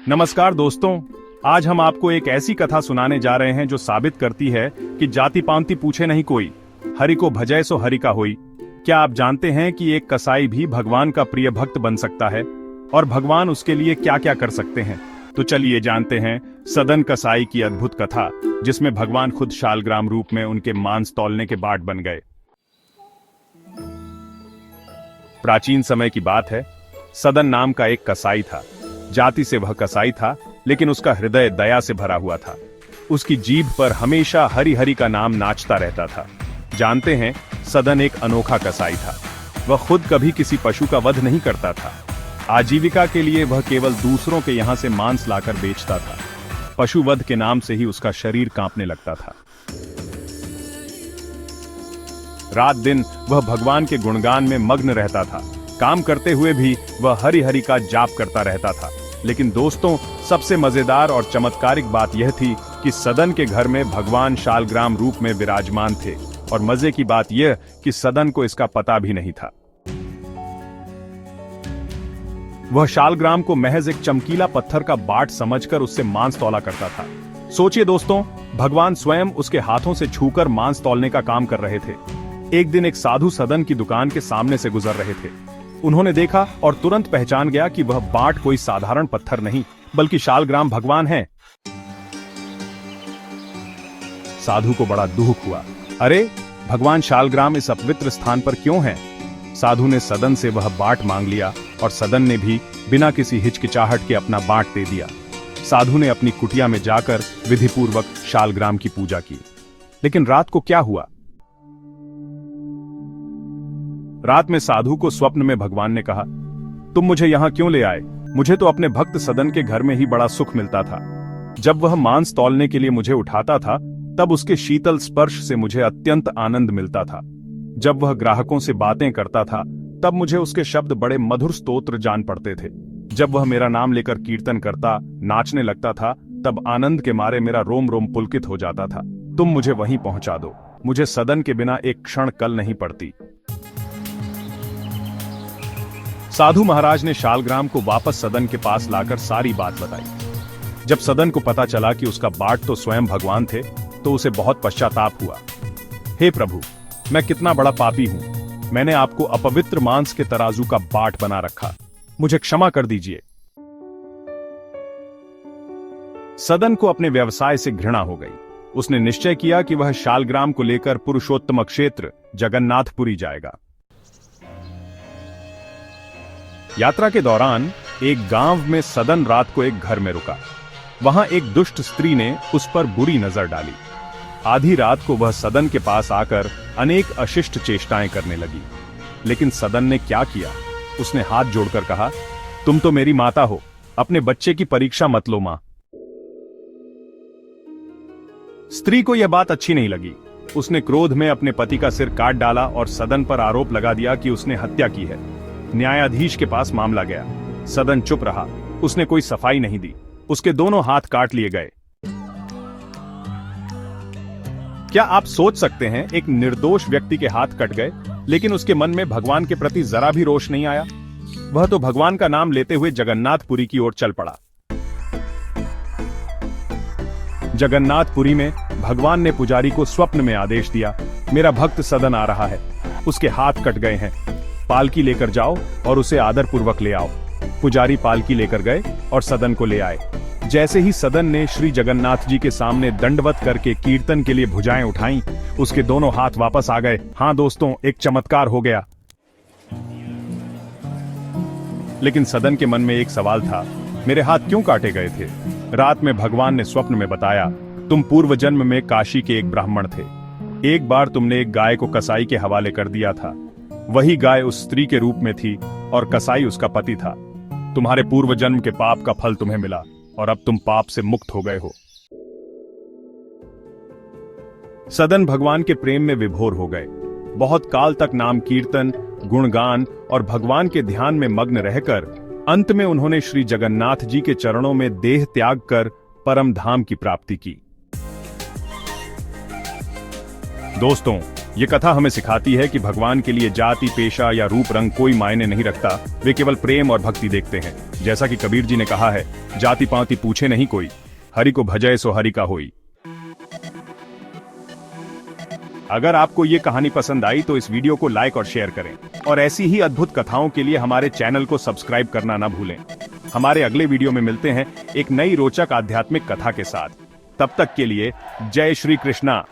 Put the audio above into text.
नमस्कार दोस्तों, आज हम आपको एक ऐसी कथा सुनाने जा रहे हैं जो साबित करती है कि जाति पांति पूछे नहीं कोई, हरि को भजय सो हरि का होई। क्या आप जानते हैं कि एक कसाई भी भगवान का प्रिय भक्त बन सकता है और भगवान उसके लिए क्या क्या कर सकते हैं? तो चलिए जानते हैं सदन कसाई की अद्भुत कथा, जिसमें भगवान खुद शालग्राम रूप में उनके मांस तौलने के बाट बन गए। प्राचीन समय की बात है। सदन नाम का एक कसाई था। जाति से वह कसाई था, लेकिन उसका हृदय दया से भरा हुआ था। उसकी जीभ पर हमेशा हरि हरि का नाम नाचता रहता था। जानते हैं, सदन एक अनोखा कसाई था। वह खुद कभी किसी पशु का वध नहीं करता था। आजीविका के लिए वह केवल दूसरों के यहां से मांस लाकर बेचता था। पशु वध के नाम से ही उसका शरीर कांपने लगता था। रात दिन वह भगवान के गुणगान में मग्न रहता था। काम करते हुए भी वह हरि हरि का जाप करता रहता था। लेकिन दोस्तों, सबसे मजेदार और चमत्कारिक बात यह थी कि सदन के घर में भगवान शालग्राम रूप में विराजमान थे। और मजे की बात यह कि सदन को इसका पता भी नहीं था। वह शालग्राम को महज एक चमकीला पत्थर का बाट समझकर उससे मांस तौला करता था। सोचिए दोस्तों, भगवान स्वयं उसके हाथों से छूकर मांस तौलने का काम कर रहे थे। एक दिन एक साधु सदन की दुकान के सामने से गुजर रहे थे। उन्होंने देखा और तुरंत पहचान गया कि वह बाट कोई साधारण पत्थर नहीं, बल्कि शालग्राम भगवान है। साधु को बड़ा दुख हुआ। अरे, भगवान शालग्राम इस अपवित्र स्थान पर क्यों हैं? साधु ने सदन से वह बाट मांग लिया और सदन ने भी बिना किसी हिचकिचाहट के अपना बाट दे दिया। साधु ने अपनी कुटिया में जाकर विधिपूर्वक शालग्राम की पूजा की। लेकिन रात को क्या हुआ? रात में साधु को स्वप्न में भगवान ने कहा, तुम मुझे यहां क्यों ले आए? मुझे तो अपने भक्त सदन के घर में ही बड़ा सुख मिलता था। जब वह मांस तौलने के लिए मुझे उठाता था, तब उसके शीतल स्पर्श से मुझे अत्यंत आनंद मिलता था। जब वह ग्राहकों से बातें करता था, तब मुझे उसके शब्द बड़े मधुर स्तोत्र जान पड़ते थे। जब वह मेरा नाम लेकर कीर्तन करता, नाचने लगता था, तब आनंद के मारे मेरा रोम रोम पुलकित हो जाता था। तुम मुझे वहीं पहुंचा दो। मुझे सदन के बिना एक क्षण कल नहीं पड़ती। साधु महाराज ने शालग्राम को वापस सदन के पास लाकर सारी बात बताई। जब सदन को पता चला कि उसका बाट तो स्वयं भगवान थे, तो उसे बहुत पश्चाताप हुआ। हे प्रभु, मैं कितना बड़ा पापी हूं। मैंने आपको अपवित्र मांस के तराजू का बाट बना रखा। मुझे क्षमा कर दीजिए। सदन को अपने व्यवसाय से घृणा हो गई। उसने निश्चय किया कि वह शालग्राम को लेकर पुरुषोत्तम क्षेत्र जगन्नाथपुरी जाएगा। यात्रा के दौरान एक गांव में सदन रात को एक घर में रुका। वहां एक दुष्ट स्त्री ने उस पर बुरी नजर डाली। आधी रात को वह सदन के पास आकर अनेक अशिष्ट चेष्टाएं करने लगी। लेकिन सदन ने क्या किया? उसने हाथ जोड़कर कहा, तुम तो मेरी माता हो, अपने बच्चे की परीक्षा मत लो मां। स्त्री को यह बात अच्छी नहीं लगी। उसने क्रोध में अपने पति का सिर काट डाला और सदन पर आरोप लगा दिया कि उसने हत्या की है। न्यायाधीश के पास मामला गया। सदन चुप रहा। उसने कोई सफाई नहीं दी। उसके दोनों हाथ काट लिए गए। क्या आप सोच सकते हैं, एक निर्दोष व्यक्ति के हाथ कट गए, लेकिन उसके मन में भगवान के प्रति जरा भी रोष नहीं आया। वह तो भगवान का नाम लेते हुए जगन्नाथपुरी की ओर चल पड़ा। जगन्नाथपुरी में भगवान ने पुजारी को स्वप्न में आदेश दिया, मेरा भक्त सदन आ रहा है, उसके हाथ कट गए हैं, पालकी लेकर जाओ और उसे आदरपूर्वक ले आओ। पुजारी पालकी लेकर गए और सदन को ले आए। जैसे ही सदन ने श्री जगन्नाथ जी के सामने दंडवत करके कीर्तन के लिए भुजाएं उठाईं, उसके दोनों हाथ वापस आ गए। हाँ दोस्तों, एक चमत्कार हो गया। लेकिन सदन के मन में एक सवाल था, मेरे हाथ क्यों काटे गए थे? रात में भगवान ने स्वप्न में बताया, तुम पूर्व जन्म में काशी के एक ब्राह्मण थे। एक बार तुमने एक गाय को कसाई के हवाले कर दिया था। वही गाय उस स्त्री के रूप में थी और कसाई उसका पति था। तुम्हारे पूर्व जन्म के पाप का फल तुम्हें मिला और अब तुम पाप से मुक्त हो गए हो। सदन भगवान के प्रेम में विभोर हो गए। बहुत काल तक नाम कीर्तन, गुणगान और भगवान के ध्यान में मग्न रहकर अंत में उन्होंने श्री जगन्नाथ जी के चरणों में देह त्याग कर परम धाम की प्राप्ति की। दोस्तों, ये कथा हमें सिखाती है कि भगवान के लिए जाति, पेशा या रूप रंग कोई मायने नहीं रखता। वे केवल प्रेम और भक्ति देखते हैं। जैसा कि कबीर जी ने कहा है, जाति पाति पूछे नहीं कोई, हरि को भजय सो हरि का होई। अगर आपको ये कहानी पसंद आई तो इस वीडियो को लाइक और शेयर करें, और ऐसी ही अद्भुत कथाओं के लिए हमारे चैनल को सब्सक्राइब करना ना भूलें। हमारे अगले वीडियो में मिलते हैं एक नई रोचक आध्यात्मिक कथा के साथ। तब तक के लिए जय श्री कृष्णा।